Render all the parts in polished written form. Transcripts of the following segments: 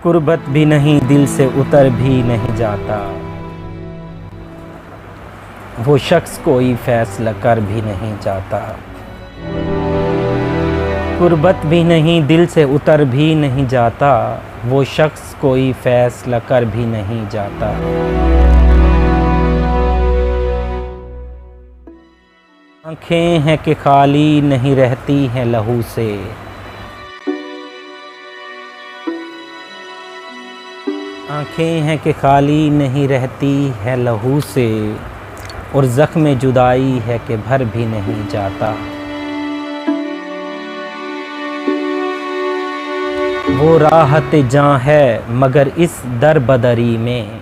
कुर्बत भी नहीं दिल से उतर भी नहीं जाता, वो शख्स कोई फैसला कर भी नहीं जाता। कुर्बत भी नहीं दिल से उतर भी नहीं जाता, वो शख्स कोई फैसला कर भी नहीं जाता। आँखें हैं कि खाली नहीं रहती हैं लहू से, आँखें हैं कि खाली नहीं रहती है लहू से, और ज़ख्म जुदाई है कि भर भी नहीं जाता। वो राहत जाँ है मगर इस दर बदरी में,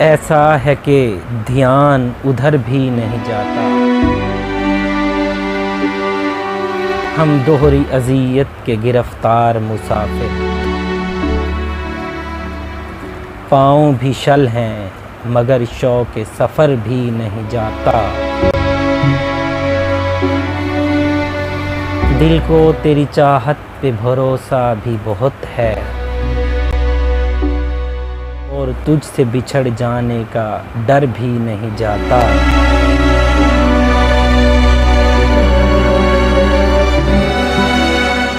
ऐसा है कि ध्यान उधर भी नहीं जाता। हम दोहरी अज़ियत के गिरफ्तार मुसाफिर, पाँव भी शल हैं मगर शौक़ सफ़र भी नहीं जाता। दिल को तेरी चाहत पे भरोसा भी बहुत है, और तुझसे बिछड़ जाने का डर भी नहीं जाता।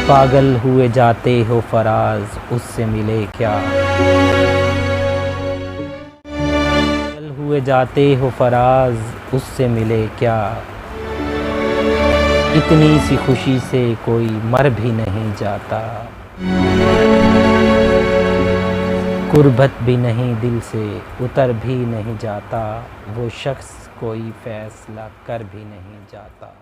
पागल हुए जाते हो फराज उससे मिले क्या, पागल हुए जाते हो फराज उससे मिले क्या। इतनी सी खुशी से कोई मर भी नहीं जाता, कुर्बत भी नहीं दिल से उतर भी नहीं जाता, वो शख्स कोई फैसला कर भी नहीं जाता।